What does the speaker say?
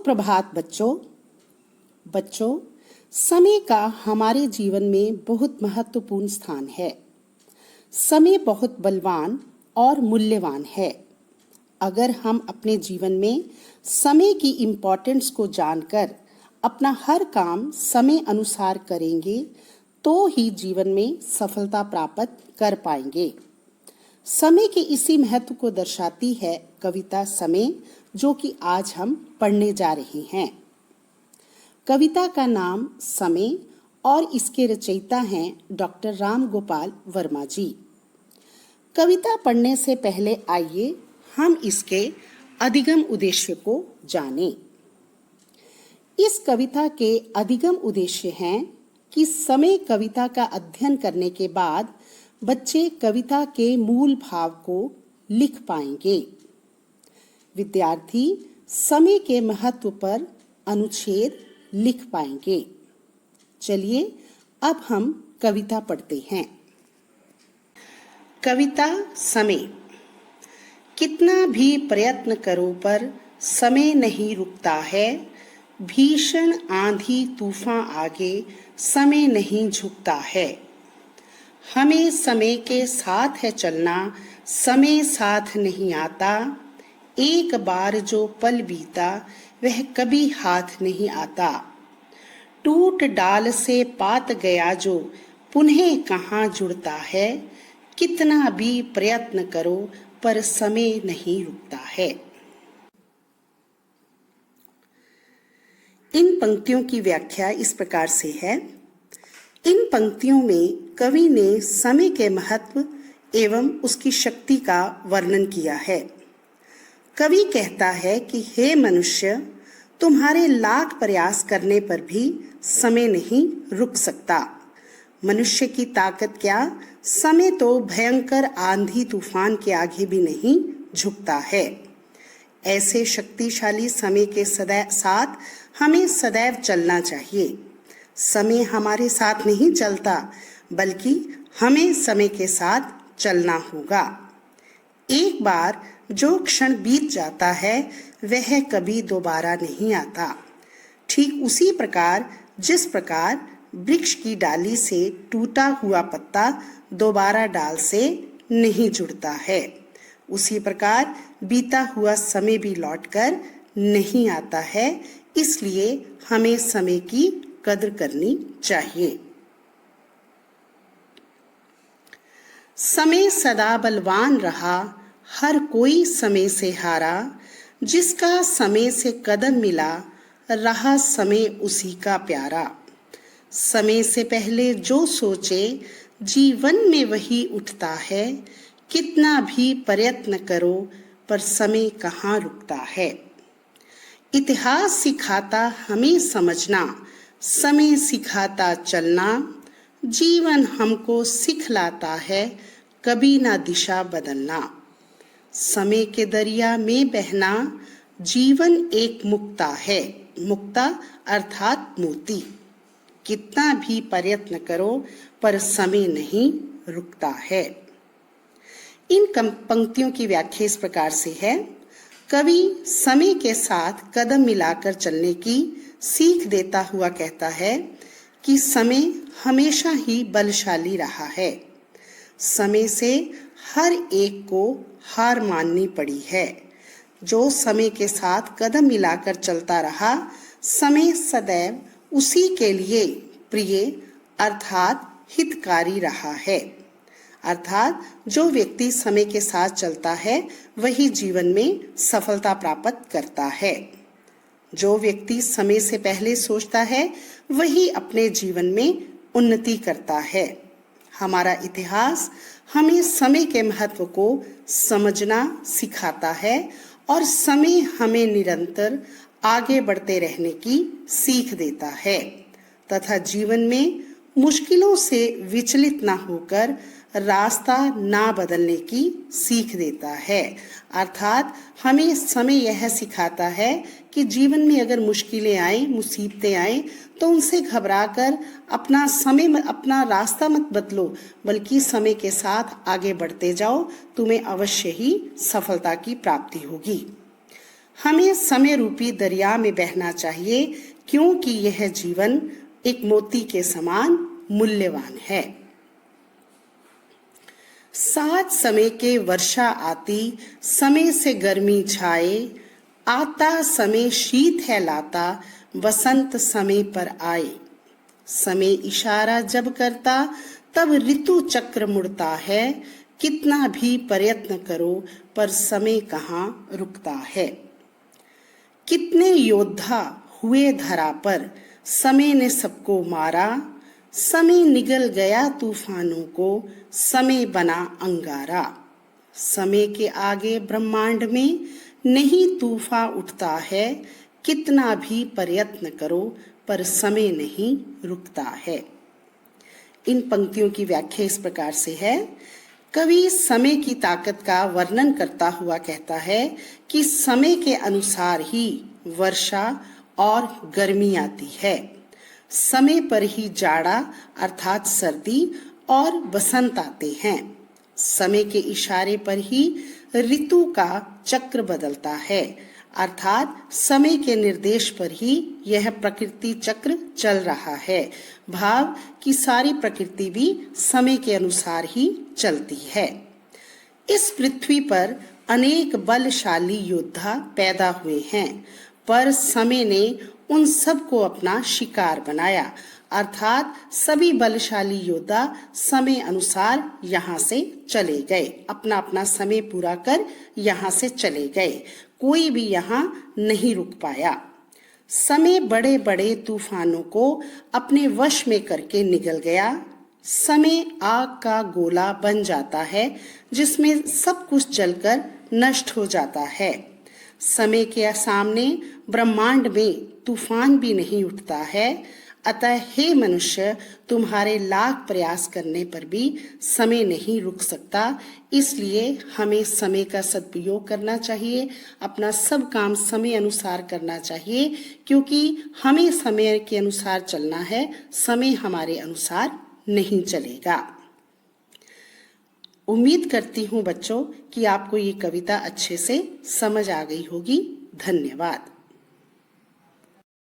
सुप्रभात बच्चों, समय का हमारे जीवन में बहुत महत्वपूर्ण स्थान है। समय बहुत बलवान और मूल्यवान है। अगर हम अपने जीवन में समय की इम्पोर्टेंस को जानकर अपना हर काम समय अनुसार करेंगे तो ही जीवन में सफलता प्राप्त कर पाएंगे। समय के इसी महत्व को दर्शाती है कविता समय, जो कि आज हम पढ़ने जा रहे हैं। कविता का नाम समय और इसके रचयिता हैं डॉक्टर राम गोपाल वर्मा जी। कविता पढ़ने से पहले आइए हम इसके अधिगम उद्देश्य को जानें। इस कविता के अधिगम उद्देश्य हैं कि समय कविता का अध्ययन करने के बाद बच्चे कविता के मूल भाव को लिख पाएंगे। विद्यार्थी समय के महत्व पर अनुच्छेद लिख पाएंगे। चलिए अब हम कविता पढ़ते हैं। कविता समय। कितना भी प्रयत्न करो पर समय नहीं रुकता है। भीषण आंधी तूफान आगे समय नहीं झुकता है। हमें समय के साथ है चलना, समय साथ नहीं आता। एक बार जो पल बीता वह कभी हाथ नहीं आता। टूट डाल से पात गया जो पुनः कहाँ जुड़ता है। कितना भी प्रयत्न करो पर समय नहीं रुकता है। इन पंक्तियों की व्याख्या इस प्रकार से है। इन पंक्तियों में कवि ने समय के महत्व एवं उसकी शक्ति का वर्णन किया है। कवि कहता है कि हे मनुष्य, तुम्हारे लाख प्रयास करने पर भी समय नहीं रुक सकता। मनुष्य की ताकत क्या, समय तो भयंकर आंधी तूफान के आगे भी नहीं झुकता है। ऐसे शक्तिशाली समय के साथ हमें सदैव चलना चाहिए। समय हमारे साथ नहीं चलता, बल्कि हमें समय के साथ चलना होगा। एक बार जो क्षण बीत जाता है वह कभी दोबारा नहीं आता। ठीक उसी प्रकार जिस प्रकार वृक्ष की डाली से टूटा हुआ पत्ता दोबारा डाल से नहीं जुड़ता है, उसी प्रकार बीता हुआ समय भी लौटकर नहीं आता है। इसलिए हमें समय की कद्र करनी चाहिए। समय सदा बलवान रहा, हर कोई समय से हारा। जिसका समय से कदम मिला, रहा समय उसी का प्यारा। समय से पहले जो सोचे, जीवन में वही उठता है। कितना भी प्रयत्न करो पर समय कहाँ रुकता है। इतिहास सिखाता हमें समझना, समय सिखाता चलना। जीवन हमको सिखलाता है, कभी ना दिशा बदलना। समय के दरिया में बहना, जीवन एक मुक्ता है। मुक्ता अर्थात मोती। कितना भी प्रयत्न करो पर समय नहीं रुकता है। इन पंक्तियों की व्याख्या इस प्रकार से है। कवि समय के साथ कदम मिलाकर चलने की सीख देता हुआ कहता है कि समय हमेशा ही बलशाली रहा है। समय से हर एक को हार माननी पड़ी है। जो समय के साथ कदम मिलाकर चलता रहा, समय सदैव उसी के लिए प्रिय अर्थात हितकारी रहा है। अर्थात जो व्यक्ति समय के साथ चलता है वही जीवन में सफलता प्राप्त करता है। जो व्यक्ति समय से पहले सोचता है वही अपने जीवन में उन्नति करता है। हमारा इतिहास हमें समय के महत्व को समझना सिखाता है और समय हमें निरंतर आगे बढ़ते रहने की सीख देता है तथा जीवन में मुश्किलों से विचलित ना होकर रास्ता ना बदलने की सीख देता है। अर्थात हमें समय यह सिखाता है कि जीवन में अगर मुश्किलें आए, मुसीबतें आए तो उनसे घबराकर अपना रास्ता मत बदलो, बल्कि समय के साथ आगे बढ़ते जाओ। तुम्हें अवश्य ही सफलता की प्राप्ति होगी। हमें समय रूपी दरिया में बहना चाहिए, क्योंकि यह जीवन एक मोती के समान मूल्यवान है। साथ समय के वर्षा आती, समय से गर्मी छाए, आता समय शीत है लाता, वसंत समय पर आए। समय इशारा जब करता, तब ऋतु चक्र मुड़ता है, कितना भी प्रयत्न करो पर समय कहाँ रुकता है। कितने योद्धा हुए धरा पर, समय ने सबको मारा, समय निगल गया तूफानों को, समय बना अंगारा। समय के आगे ब्रह्मांड में नहीं तूफान उठता है, कितना भी प्रयत्न करो पर समय नहीं रुकता है। इन पंक्तियों की व्याख्या इस प्रकार से है। कवि समय की ताकत का वर्णन करता हुआ कहता है कि समय के अनुसार ही वर्षा और गर्मी आती है, समय पर ही जाड़ा अर्थात सर्दी और बसंत आते हैं, समय के इशारे पर ही ऋतु का चक्र बदलता है, अर्थात समय के निर्देश पर ही यह प्रकृति चक्र चल रहा है। भाव कि सारी प्रकृति भी समय के अनुसार ही चलती है। इस पृथ्वी पर अनेक बलशाली योद्धा पैदा हुए हैं, पर समय ने उन सबको अपना शिकार बनाया, अर्थात सभी बलशाली योद्धा समय अनुसार यहाँ से चले गए, अपना अपना समय पूरा कर यहाँ से चले गए, कोई भी यहाँ नहीं रुक पाया। समय बड़े बड़े तूफानों को अपने वश में करके निगल गया। समय आग का गोला बन जाता है, जिसमें सब कुछ जलकर नष्ट हो जाता है। समय के सामने ब्रह्मांड में तूफान भी नहीं उठता है। अतः हे मनुष्य, तुम्हारे लाख प्रयास करने पर भी समय नहीं रुक सकता। इसलिए हमें समय का सदुपयोग करना चाहिए, अपना सब काम समय अनुसार करना चाहिए, क्योंकि हमें समय के अनुसार चलना है, समय हमारे अनुसार नहीं चलेगा। उम्मीद करती हूँ बच्चों कि आपको ये कविता अच्छे से समझ आ गई होगी। धन्यवाद।